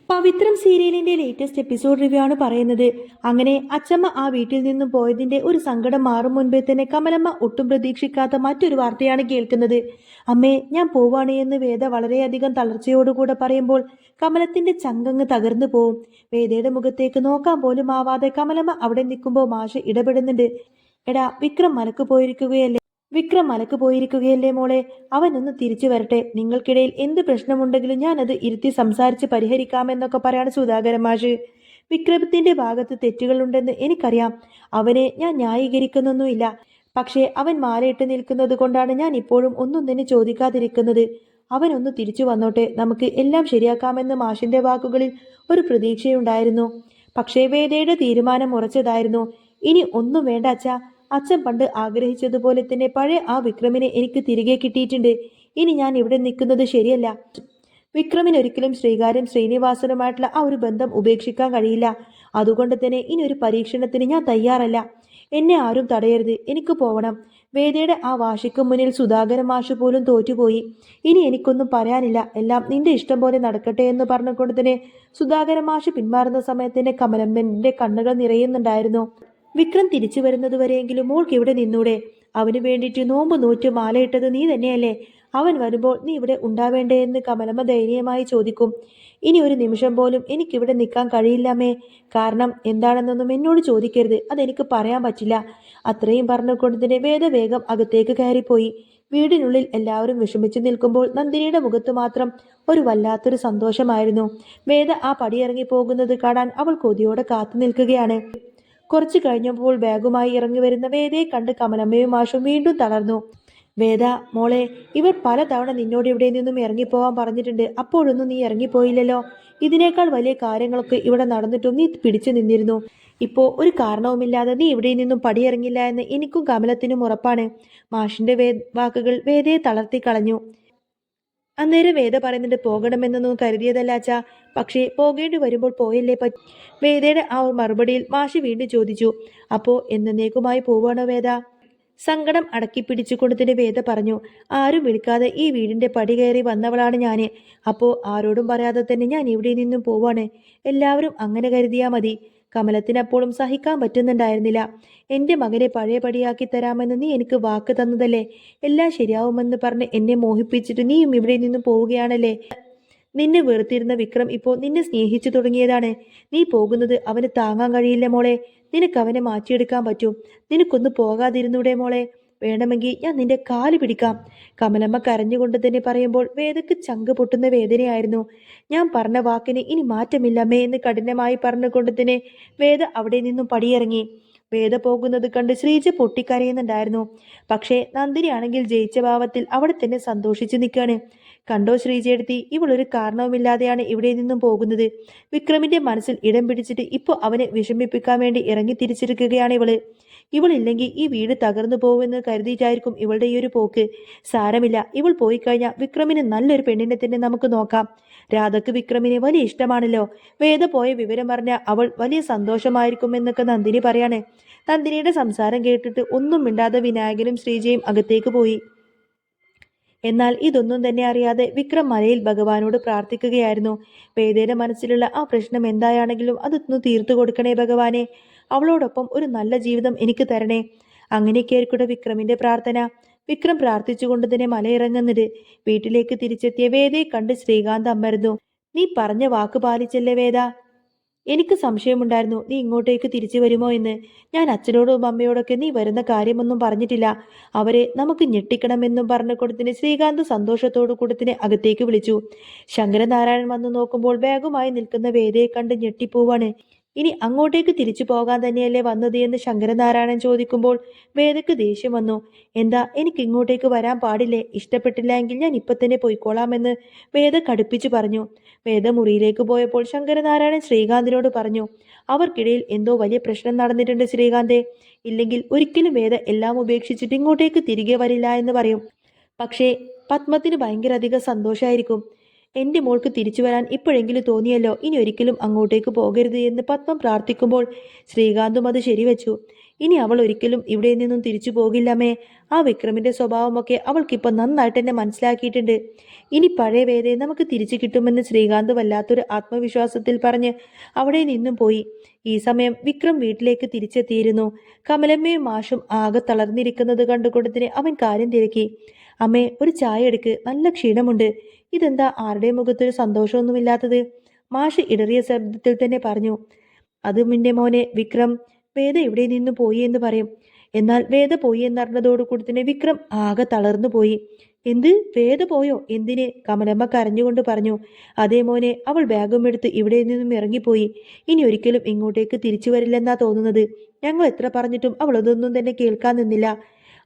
പവിത്രം സീരിയലിന്റെ latest episode review ആണ് പറയുന്നത്. അങ്ങനെ അച്ചമ്മ ആ വീട്ടിൽ നിന്നും പോയതിന്റെ ഒരു സങ്കടം മാറും മുൻപേ തന്നെ കമലമ്മ ഒട്ടും പ്രതീക്ഷിക്കാത്ത മറ്റൊരു വാർത്തയാണ് കേൾക്കുന്നത്. അമ്മേ, ഞാൻ പോവാണ് എന്ന് വേദ വളരെയധികം തളർച്ചയോടുകൂടെ പറയുമ്പോൾ കമലത്തിന്റെ ചങ്കങ്ങ് തകർന്നു പോവും. വേദയുടെ മുഖത്തേക്ക് നോക്കാൻ പോലും ആവാതെ കമലമ്മ അവിടെ നിൽക്കുമ്പോൾ മാഷ് ഇടപെടുന്നുണ്ട്. എടാ, വിക്രം മലക്ക് പോയിരിക്കുകയല്ലേ മോളെ, അവനൊന്ന് തിരിച്ചു വരട്ടെ. നിങ്ങൾക്കിടയിൽ എന്ത് പ്രശ്നമുണ്ടെങ്കിലും ഞാനത് ഇരുത്തി സംസാരിച്ച് പരിഹരിക്കാമെന്നൊക്കെ പറയാണ് സുധാകരൻ മാഷ്. വിക്രമത്തിന്റെ ഭാഗത്ത് തെറ്റുകളുണ്ടെന്ന് എനിക്കറിയാം. അവനെ ഞാൻ ന്യായീകരിക്കുന്നൊന്നുമില്ല. പക്ഷേ അവൻ മാലയിട്ട് നിൽക്കുന്നത് കൊണ്ടാണ് ഞാൻ ഇപ്പോഴും ഒന്നും തന്നെ ചോദിക്കാതിരിക്കുന്നത്. അവനൊന്ന് തിരിച്ചു വന്നോട്ടെ, നമുക്ക് എല്ലാം ശരിയാക്കാമെന്ന് മാഷിന്റെ വാക്കുകളിൽ ഒരു പ്രതീക്ഷയുണ്ടായിരുന്നു. പക്ഷേ വേദയുടെ തീരുമാനം ഉറച്ചതായിരുന്നു. ഇനി ഒന്നും വേണ്ട അച്ഛാ, അച്ഛൻ പണ്ട് ആഗ്രഹിച്ചതുപോലെ തന്നെ പഴയ ആ വിക്രമിനെ എനിക്ക് തിരികെ കിട്ടിയിട്ടുണ്ട്. ഇനി ഞാൻ ഇവിടെ നിൽക്കുന്നത് ശരിയല്ല. വിക്രമിന് ഒരിക്കലും ശ്രീനിവാസനുമായിട്ടുള്ള ആ ഒരു ബന്ധം ഉപേക്ഷിക്കാൻ കഴിയില്ല. അതുകൊണ്ട് തന്നെ ഇനി ഒരു പരീക്ഷണത്തിന് ഞാൻ തയ്യാറല്ല. എന്നെ ആരും തടയരുത്, എനിക്ക് പോവണം. വേദയുടെ ആ വാശിക്ക് മുന്നിൽ സുധാകരൻ മാഷ് പോലും തോറ്റുപോയി. ഇനി എനിക്കൊന്നും പറയാനില്ല, എല്ലാം നിന്റെ ഇഷ്ടം പോലെ നടക്കട്ടെ എന്ന് പറഞ്ഞുകൊണ്ട് തന്നെ സുധാകരൻ മാഷ് പിന്മാറുന്ന സമയത്ത് കമലമ്മന്റെ കണ്ണുകൾ നിറയുന്നുണ്ടായിരുന്നു. വിക്രം തിരിച്ചു വരുന്നതുവരെയെങ്കിലും മോൾക്ക് ഇവിടെ നിന്നൂടെ? അവന് വേണ്ടിയിട്ട് നോമ്പ് നൂറ്റ് മാലയിട്ടത് നീ തന്നെയല്ലേ? അവൻ വരുമ്പോൾ നീ ഇവിടെ ഉണ്ടാവേണ്ടേ എന്ന് കമലമ്മ ദയനീയമായി ചോദിക്കും. ഇനി ഒരു നിമിഷം പോലും എനിക്കിവിടെ നിൽക്കാൻ കഴിയില്ലമ്മേ. കാരണം എന്താണെന്നൊന്നും എന്നോട് ചോദിക്കരുത്, അതെനിക്ക് പറയാൻ പറ്റില്ല. അത്രയും പറഞ്ഞുകൊണ്ട് തന്നെ വേഗം അകത്തേക്ക് കയറിപ്പോയി. വീടിനുള്ളിൽ എല്ലാവരും വിഷമിച്ചു നിൽക്കുമ്പോൾ നന്ദിനിയുടെ മുഖത്ത് മാത്രം ഒരു വല്ലാത്തൊരു സന്തോഷമായിരുന്നു. വേദ ആ പടിയിറങ്ങി പോകുന്നത് കാണാൻ അവൾ കൊതിയോടെ കാത്തു നിൽക്കുകയാണ്. കുറച്ചു കഴിഞ്ഞപ്പോൾ ബാഗുമായി ഇറങ്ങി വരുന്ന വേദയെ കണ്ട് കമലമ്മയും മാഷും വീണ്ടും തളർന്നു. വേദ മോളെ, ഇവർ പലതവണ നിന്നോട് ഇവിടെ നിന്നും ഇറങ്ങിപ്പോവാൻ പറഞ്ഞിട്ടുണ്ട്, അപ്പോഴൊന്നും നീ ഇറങ്ങിപ്പോയില്ലല്ലോ. ഇതിനേക്കാൾ വലിയ കാര്യങ്ങളൊക്കെ ഇവിടെ നടന്നിട്ടും നീ പിടിച്ചു നിന്നിരുന്നു. ഇപ്പോ ഒരു കാരണവുമില്ലാതെ നീ ഇവിടെ നിന്നും പടിയിറങ്ങില്ല എന്ന് എനിക്കും കമലത്തിനും ഉറപ്പാണ്. മാഷിന്റെ വാക്കുകൾ വേദയെ തളർത്തി കളഞ്ഞു. അന്നേരം വേദ പറയുന്നുണ്ട്, പോകണമെന്നൊന്നും കരുതിയതല്ല അച്ഛാ, പക്ഷേ പോകേണ്ടി വരുമ്പോൾ പോയല്ലേ പറ്റൂ. വേദയുടെ ആ മറുപടിയിൽ മാഷി വീണ്ടും ചോദിച്ചു, അപ്പോ എന്നേക്കുമായി പോവാണോ വേദ? സങ്കടം അടക്കി പിടിച്ചുകൊണ്ട് തന്നെ വേദ പറഞ്ഞു, ആരും വിളിക്കാതെ ഈ വീടിന്റെ പടി കയറി വന്നവളാണ് ഞാന്. അപ്പോ ആരോടും പറയാതെ തന്നെ ഞാൻ ഇവിടെ നിന്നും പോവാണ്. എല്ലാവരും അങ്ങനെ കരുതിയാ മതി. കമലത്തിനപ്പോഴും സഹിക്കാൻ പറ്റുന്നുണ്ടായിരുന്നില്ല. എന്റെ മകനെ പഴയപടിയാക്കി തരാമെന്ന് നീ എനിക്ക് വാക്ക് തന്നതല്ലേ? എല്ലാം ശരിയാവുമെന്ന് പറഞ്ഞ് എന്നെ മോഹിപ്പിച്ചിട്ട് നീയും ഇവിടെ നിന്നും പോവുകയാണല്ലേ? നിന്നെ വെറുത്തിരുന്ന വിക്രം ഇപ്പോൾ നിന്നെ സ്നേഹിച്ചു തുടങ്ങിയതാണ്. നീ പോകുന്നത് അവന് താങ്ങാൻ കഴിയില്ല മോളെ. നിനക്ക് അവനെ മാറ്റിയെടുക്കാൻ പറ്റും. നിനക്കൊന്ന് പോകാതിരുന്നൂടെ മോളെ? വേണമെങ്കിൽ ഞാൻ നിന്റെ കാല് പിടിക്കാം. കമലമ്മ കരഞ്ഞുകൊണ്ട് തന്നെ പറയുമ്പോൾ വേദക്ക് ചങ്ക് പൊട്ടുന്ന വേദനയായിരുന്നു. ഞാൻ പറഞ്ഞ വാക്കിന് ഇനി മാറ്റമില്ലമ്മേ എന്ന് കഠിനമായി പറഞ്ഞുകൊണ്ട് തന്നെ വേദ അവിടെ നിന്നും പടിയിറങ്ങി. വേദ പോകുന്നത് കണ്ട് ശ്രീജ പൊട്ടിക്കരയുന്നുണ്ടായിരുന്നു. പക്ഷേ നന്ദിനി ആണെങ്കിൽ ജയിച്ച ഭാവത്തിൽ അവിടെ തന്നെ സന്തോഷിച്ചു നിൽക്കാണ്. കണ്ടോ ശ്രീജയെടുത്തി, ഇവൾ ഒരു കാരണവുമില്ലാതെയാണ് ഇവിടെ നിന്നും പോകുന്നത്. വിക്രമിന്റെ മനസ്സിൽ ഇടം പിടിച്ചിട്ട് ഇപ്പോൾ അവനെ വിഷമിപ്പിക്കാൻ വേണ്ടി ഇറങ്ങി തിരിച്ചിരിക്കുകയാണ് ഇവള്. ഇവളില്ലെങ്കിൽ ഈ വീട് തകർന്നു പോകുമെന്ന് കരുതിയിട്ടായിരിക്കും ഇവളുടെ ഈ ഒരു പോക്ക്. സാരമില്ല, ഇവൾ പോയി കഴിഞ്ഞാൽ വിക്രമിന് നല്ലൊരു പെണ്ണിനെ തന്നെ നമുക്ക് നോക്കാം. രാധക്ക് വിക്രമിനെ വലിയ ഇഷ്ടമാണല്ലോ. വേദ പോയ വിവരം പറഞ്ഞ അവൾ വലിയ സന്തോഷമായിരിക്കുമെന്നൊക്കെ നന്ദിനി പറയാണ്. നന്ദിനിയുടെ സംസാരം കേട്ടിട്ട് ഒന്നും മിണ്ടാതെ വിനായകനും ശ്രീജയും അകത്തേക്ക് പോയി. എന്നാൽ ഇതൊന്നും തന്നെ അറിയാതെ വിക്രം മലയിൽ ഭഗവാനോട് പ്രാർത്ഥിക്കുകയായിരുന്നു. വേദയുടെ മനസ്സിലുള്ള ആ പ്രശ്നം എന്തായാണെങ്കിലും അതൊന്ന് തീർത്തു കൊടുക്കണേ ഭഗവാനെ. അവളോടൊപ്പം ഒരു നല്ല ജീവിതം എനിക്ക് തരണേ. അങ്ങനെയൊക്കെയായിരിക്കൂടെ വിക്രമിന്റെ പ്രാർത്ഥന. വിക്രം പ്രാർത്ഥിച്ചുകൊണ്ട് തന്നെ മലയിറങ്ങുന്നത്. വീട്ടിലേക്ക് തിരിച്ചെത്തിയ വേദയെ കണ്ട് ശ്രീകാന്ത് അമ്മരുന്നു. നീ പറഞ്ഞ വാക്ക് പാലിച്ചല്ലേ വേദ? എനിക്ക് സംശയമുണ്ടായിരുന്നു നീ ഇങ്ങോട്ടേക്ക് തിരിച്ചു വരുമോ എന്ന്. ഞാൻ അച്ഛനോടും അമ്മയോടൊക്കെ നീ വരുന്ന കാര്യമൊന്നും പറഞ്ഞിട്ടില്ല. അവരെ നമുക്ക് ഞെട്ടിക്കണമെന്നും പറഞ്ഞു കൊടുത്തിന് ശ്രീകാന്ത് സന്തോഷത്തോടു കൂടത്തിന് അകത്തേക്ക് വിളിച്ചു. ശങ്കരനാരായണൻ വന്നു നോക്കുമ്പോൾ ബാഗുമായി നിൽക്കുന്ന വേദയെ കണ്ട് ഞെട്ടിപ്പോവാണ്. ഇനി അങ്ങോട്ടേക്ക് തിരിച്ചു പോകാൻ തന്നെയല്ലേ വന്നത് എന്ന് ശങ്കരനാരായണൻ ചോദിക്കുമ്പോൾ വേദയ്ക്ക് ദേഷ്യം വന്നു. എന്താ, എനിക്ക് ഇങ്ങോട്ടേക്ക് വരാൻ പാടില്ലേ? ഇഷ്ടപ്പെട്ടില്ല എങ്കിൽ ഞാൻ ഇപ്പൊ തന്നെ പോയിക്കോളാമെന്ന് വേദ കടുപ്പിച്ചു പറഞ്ഞു. വേദ മുറിയിലേക്ക് പോയപ്പോൾ ശങ്കരനാരായണൻ ശ്രീകാന്തിനോട് പറഞ്ഞു, അവർക്കിടയിൽ എന്തോ വലിയ പ്രശ്നം നടന്നിട്ടുണ്ട് ശ്രീകാന്തേ. ഇല്ലെങ്കിൽ ഒരിക്കലും വേദ എല്ലാം ഉപേക്ഷിച്ചിട്ട് ഇങ്ങോട്ടേക്ക് തിരികെ വരില്ല എന്ന് പറയും. പക്ഷേ പത്മത്തിന് ഭയങ്കര അധികം സന്തോഷമായിരിക്കും. എന്റെ മോൾക്ക് തിരിച്ചു വരാൻ ഇപ്പോഴെങ്കിലും തോന്നിയല്ലോ, ഇനി ഒരിക്കലും അങ്ങോട്ടേക്ക് പോകരുത് എന്ന് പത്മം പ്രാർത്ഥിക്കുമ്പോൾ ശ്രീകാന്തും അത് ശരിവെച്ചു. ഇനി അവൾ ഒരിക്കലും ഇവിടെ നിന്നും തിരിച്ചു പോകില്ലമ്മേ. ആ വിക്രമിന്റെ സ്വഭാവമൊക്കെ അവൾക്കിപ്പോൾ നന്നായിട്ട് തന്നെ മനസ്സിലാക്കിയിട്ടുണ്ട്. ഇനി പഴയ വേദയെ നമുക്ക് തിരിച്ചു കിട്ടുമെന്ന് ശ്രീകാന്ത് വല്ലാത്തൊരു ആത്മവിശ്വാസത്തിൽ പറഞ്ഞ് അവിടെ നിന്നും പോയി. ഈ സമയം വിക്രം വീട്ടിലേക്ക് തിരിച്ചെത്തിയിരുന്നു. കമലമ്മയും മാഷും ആകെ തളർന്നിരിക്കുന്നത് കണ്ടുകൊണ്ടതിന് അവൻ കാര്യം തിരക്കി. അമ്മേ, ഒരു ചായ എടുക്ക്, നല്ല ക്ഷീണമുണ്ട്. ഇതെന്താ ആരുടെ മുഖത്തൊരു സന്തോഷമൊന്നുമില്ലാത്തത്? മാഷ് ഇടറിയ ശബ്ദത്തിൽ തന്നെ പറഞ്ഞു. അത് നിന്റെ മോനെ വിക്രം, വേദ ഇവിടെ നിന്ന് പോയി എന്ന് പറയും. എന്നാൽ വേദ പോയി എന്നറിഞ്ഞതോടുകൂടി തന്നെ വിക്രം ആകെ തളർന്നു പോയി. എന്ത്, വേദ പോയോ? എന്തിന്? കമലമ്മ കരഞ്ഞുകൊണ്ട് പറഞ്ഞു. അതേ മോനെ, അവൾ ബാഗും എടുത്ത് ഇവിടെ നിന്നും ഇറങ്ങിപ്പോയി. ഇനി ഒരിക്കലും ഇങ്ങോട്ടേക്ക് തിരിച്ചു വരില്ലെന്നാ തോന്നുന്നത്. ഞങ്ങൾ എത്ര പറഞ്ഞിട്ടും അവൾ അതൊന്നും തന്നെ കേൾക്കാൻ നിന്നില്ല.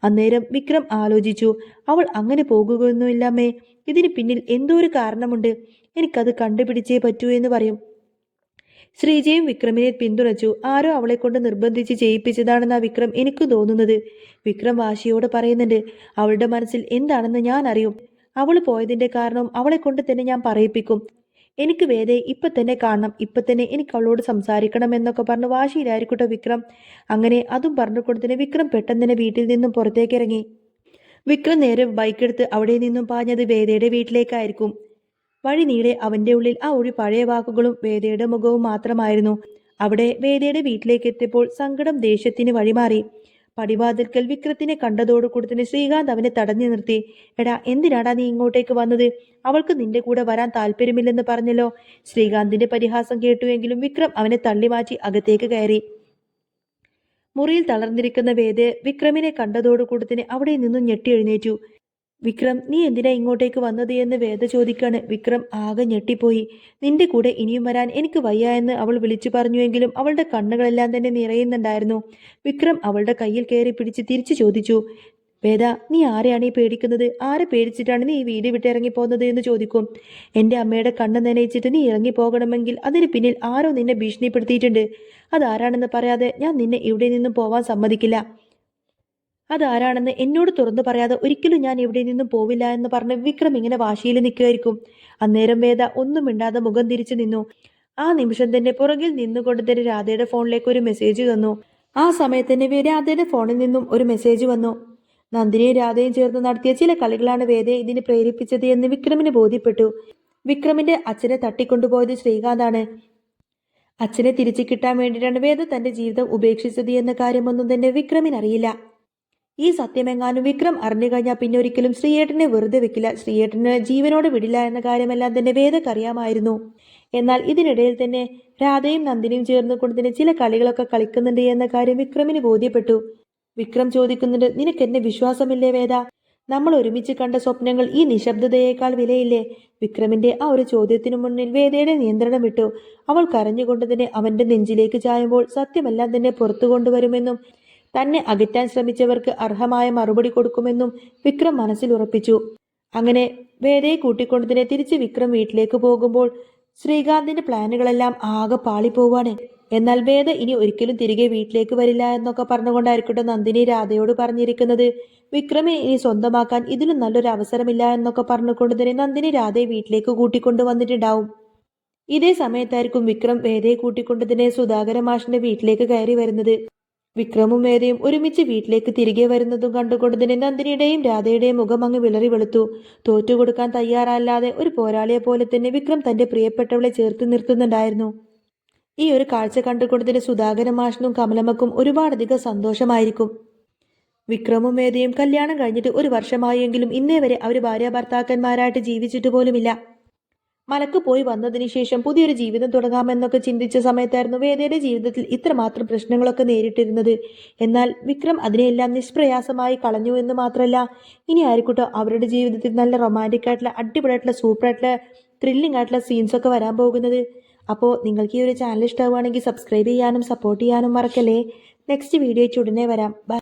അന്നേരം വിക്രം ആലോചിച്ചു. അവൾ അങ്ങനെ പോകുകയൊന്നുമില്ലമ്മേ. ഇതിന് പിന്നിൽ എന്തോ ഒരു കാരണമുണ്ട്. എനിക്കത് കണ്ടുപിടിച്ചേ പറ്റൂ എന്ന് പറയും. ശ്രീജയും വിക്രമിനെ പിന്തുണച്ചു. ആരോ അവളെ കൊണ്ട് നിർബന്ധിച്ച് ചെയ്യിപ്പിച്ചതാണെന്നാ വിക്രം എനിക്ക് തോന്നുന്നത്. വിക്രം വാശിയോട് പറയുന്നുണ്ട്. അവളുടെ മനസ്സിൽ എന്താണെന്ന് ഞാൻ അറിയും. അവൾ പോയതിന്റെ കാരണം അവളെ കൊണ്ട് തന്നെ ഞാൻ പറയിപ്പിക്കും. എനിക്ക് വേദയെ ഇപ്പൊ തന്നെ കാണണം, ഇപ്പൊ തന്നെ എനിക്ക് അവളോട് സംസാരിക്കണം എന്നൊക്കെ പറഞ്ഞ് വാശിയിലായിരിക്കട്ടെ വിക്രം. അങ്ങനെ അതും പറഞ്ഞുകൊണ്ട് തന്നെ വിക്രം പെട്ടെന്ന് തന്നെ വീട്ടിൽ നിന്നും പുറത്തേക്ക് ഇറങ്ങി. വിക്രം നേരെ ബൈക്കെടുത്ത് അവിടെ നിന്നും പാഞ്ഞത് വേദയുടെ വീട്ടിലേക്കായിരിക്കും. വഴി നീളെ അവന്റെ ഉള്ളിൽ ആ ഒരു പഴയ വാക്കുകളും വേദയുടെ മുഖവും മാത്രമായിരുന്നു. അവിടെ വേദയുടെ വീട്ടിലേക്ക് എത്തിയപ്പോൾ സങ്കടം ദേഷ്യത്തിന് വഴിമാറി. പടിവാതിൽക്കൽ വിക്രത്തിനെ കണ്ടതോടുകൂടി തന്നെ ശ്രീകാന്ത് അവനെ തടഞ്ഞു നിർത്തി. എടാ, എന്തിനാടാ നീ ഇങ്ങോട്ടേക്ക് വന്നത്? അവൾക്ക് നിന്റെ കൂടെ വരാൻ താല്പര്യമില്ലെന്ന് പറഞ്ഞല്ലോ. ശ്രീകാന്തിന്റെ പരിഹാസം കേട്ടുവെങ്കിലും വിക്രം അവനെ തള്ളിമാറ്റി അകത്തേക്ക് കയറി. മുറിയിൽ തളർന്നിരിക്കുന്ന വേദ വിക്രമിനെ കണ്ടതോടുകൂടി തന്നെ അവിടെ നിന്നും ഞെട്ടി എഴുന്നേറ്റു. വിക്രം, നീ എന്തിനാ ഇങ്ങോട്ടേക്ക് വന്നത് എന്ന് വേദ ചോദിക്കാണ്. വിക്രം ആകെ ഞെട്ടിപ്പോയി. നിന്റെ കൂടെ ഇനിയും വരാൻ എനിക്ക് വയ്യ എന്ന് അവൾ വിളിച്ചു പറഞ്ഞുവെങ്കിലും അവളുടെ കണ്ണുകളെല്ലാം തന്നെ നിറയുന്നുണ്ടായിരുന്നു. വിക്രം അവളുടെ കയ്യിൽ കയറി പിടിച്ച് തിരിച്ചു ചോദിച്ചു. വേദ, നീ ആരെയാണ് ഈ പേടിക്കുന്നത്? ആരെ പേടിച്ചിട്ടാണ് നീ ഈ വീട് വിട്ടിറങ്ങിപ്പോകുന്നത് എന്ന് ചോദിക്കും. എൻ്റെ അമ്മയുടെ കണ്ണ് നനയിച്ചിട്ട് നീ ഇറങ്ങിപ്പോകണമെങ്കിൽ അതിന് പിന്നിൽ ആരോ നിന്നെ ഭീഷണിപ്പെടുത്തിയിട്ടുണ്ട്. അതാരാണെന്ന് പറയാതെ ഞാൻ നിന്നെ ഇവിടെ നിന്നും പോവാൻ സമ്മതിക്കില്ല. അതാരാണെന്ന് എന്നോട് തുറന്നു പറയാതെ ഒരിക്കലും ഞാൻ ഇവിടെ നിന്നും പോവില്ല എന്ന് പറഞ്ഞ് വിക്രം ഇങ്ങനെ വാശിയിൽ നിൽക്കുമായിരിക്കും. അന്നേരം വേദ ഒന്നും മിണ്ടാതെ മുഖം തിരിച്ചു നിന്നു. ആ നിമിഷം തന്നെ പുറകിൽ നിന്നുകൊണ്ട് തന്നെ രാധയുടെ ഫോണിലേക്ക് ഒരു മെസ്സേജ് വന്നു. ആ സമയത്ത് തന്നെ രാധയുടെ ഫോണിൽ നിന്നും ഒരു മെസ്സേജ് വന്നു. നന്ദിനിയും രാധയും ചേർന്ന് നടത്തിയ ചില കളികളാണ് വേദയെ ഇതിന് പ്രേരിപ്പിച്ചത് എന്ന് വിക്രമിന് ബോധ്യപ്പെട്ടു. വിക്രമിന്റെ അച്ഛനെ തട്ടിക്കൊണ്ടുപോയത് ശ്രീകാന്താണ്. അച്ഛനെ തിരിച്ചു കിട്ടാൻ വേണ്ടിയിട്ടാണ് വേദ തന്റെ ജീവിതം ഉപേക്ഷിച്ചത് എന്ന കാര്യമൊന്നും തന്നെ വിക്രമിനറിയില്ല. ഈ സത്യമെങ്ങാനും വിക്രം അറിഞ്ഞു കഴിഞ്ഞാൽ പിന്നെ ഒരിക്കലും ശ്രീയേട്ടനെ വെറുതെ വെക്കില്ല, ശ്രീയേട്ടന് ജീവനോട് വിടില്ല എന്ന കാര്യമെല്ലാം തന്നെ വേദക്കറിയാമായിരുന്നു. എന്നാൽ ഇതിനിടയിൽ തന്നെ രാധയും നന്ദിനിയും ചേർന്നുകൊണ്ട് തന്നെ ചില കളികളൊക്കെ കളിക്കുന്നുണ്ട് എന്ന കാര്യം വിക്രമിന് ബോധ്യപ്പെട്ടു. വിക്രം ചോദിക്കുന്നുണ്ട്, നിനക്കെന്നെ വിശ്വാസമില്ലേ വേദ? നമ്മൾ ഒരുമിച്ച് കണ്ട സ്വപ്നങ്ങൾ ഈ നിശബ്ദതയേക്കാൾ വിലയില്ലേ? വിക്രമിന്റെ ആ ഒരു ചോദ്യത്തിനു മുന്നിൽ വേദയുടെ നിയന്ത്രണം വിട്ടു. അവൾ കരഞ്ഞുകൊണ്ട് തന്നെ അവന്റെ നെഞ്ചിലേക്ക് ചായുമ്പോൾ സത്യമെല്ലാം തന്നെ പുറത്തു കൊണ്ടുവരുമെന്നും തന്നെ അകറ്റാൻ ശ്രമിച്ചവർക്ക് അർഹമായ മറുപടി കൊടുക്കുമെന്നും വിക്രം മനസ്സിൽ ഉറപ്പിച്ചു. അങ്ങനെ വേദയെ കൂട്ടിക്കൊണ്ട് തന്നെ തിരിച്ച് വിക്രം വീട്ടിലേക്ക് പോകുമ്പോൾ ശ്രീകാന്തിന്റെ പ്ലാനുകളെല്ലാം ആകെ പാളിപ്പോവാണ്. എന്നാൽ വേദ ഇനി ഒരിക്കലും തിരികെ വീട്ടിലേക്ക് വരില്ല എന്നൊക്കെ പറഞ്ഞുകൊണ്ടായിരിക്കട്ടെ നന്ദിനി രാധയോട് പറഞ്ഞിരിക്കുന്നത്. വിക്രമെ ഇനി സ്വന്തമാക്കാൻ ഇതിലും നല്ലൊരു അവസരമില്ല എന്നൊക്കെ പറഞ്ഞുകൊണ്ട് തന്നെ നന്ദിനി രാധയെ വീട്ടിലേക്ക് കൂട്ടിക്കൊണ്ടു വന്നിട്ടുണ്ടാവും. ഇതേ സമയത്തായിരിക്കും വിക്രം വേദയെ കൂട്ടിക്കൊണ്ട് തന്നെ സുധാകര മാഷിന്റെ വീട്ടിലേക്ക് കയറി വരുന്നത്. വിക്രമും വേദയും ഒരുമിച്ച് വീട്ടിലേക്ക് തിരികെ വരുന്നതും കണ്ടുകൊണ്ട് തന്നെ നന്ദിനിയുടെയും രാധയുടെയും മുഖം അങ്ങ് വിളറി വെളുത്തു. തോറ്റുകൊടുക്കാൻ തയ്യാറല്ലാതെ ഒരു പോരാളിയെ പോലെ തന്നെ വിക്രം തന്റെ പ്രിയപ്പെട്ടവളെ ചേർത്ത് നിർത്തുന്നുണ്ടായിരുന്നു. ഈ ഒരു കാഴ്ച കണ്ടുകൊണ്ട് തന്നെ സുധാകരൻ മാഷിനും കമലമ്മക്കും ഒരുപാടധികം സന്തോഷമായിരിക്കും. വിക്രമും വേദയും കല്യാണം കഴിഞ്ഞിട്ട് 1 വർഷമായെങ്കിലും ഇന്നേ വരെ അവർ ഭാര്യ ഭർത്താക്കന്മാരായിട്ട് ജീവിച്ചിട്ട് പോലുമില്ല. മലക്ക് പോയി വന്നതിന് ശേഷം പുതിയൊരു ജീവിതം തുടങ്ങാമെന്നൊക്കെ ചിന്തിച്ച സമയത്തായിരുന്നു വേദയുടെ ജീവിതത്തിൽ ഇത്രമാത്രം പ്രശ്നങ്ങളൊക്കെ നേരിട്ടിരുന്നത്. എന്നാൽ വിക്രം അതിനെയെല്ലാം നിഷ്പ്രയാസമായി കളഞ്ഞു എന്ന് മാത്രമല്ല, ഇനി ആയിരിക്കട്ടോ അവരുടെ ജീവിതത്തിൽ നല്ല റൊമാൻറ്റിക് ആയിട്ടുള്ള അടിപൊളിയായിട്ടുള്ള സൂപ്പറായിട്ടുള്ള ത്രില്ലിംഗ് ആയിട്ടുള്ള സീൻസൊക്കെ വരാൻ പോകുന്നത്. അപ്പോൾ നിങ്ങൾക്ക് ഈ ഒരു ചാനൽ ഇഷ്ടമാവുകയാണെങ്കിൽ സബ്സ്ക്രൈബ് ചെയ്യാനും സപ്പോർട്ട് ചെയ്യാനും മറക്കല്ലേ. നെക്സ്റ്റ് വീഡിയോ ഉടനെ വരാം. ബൈ.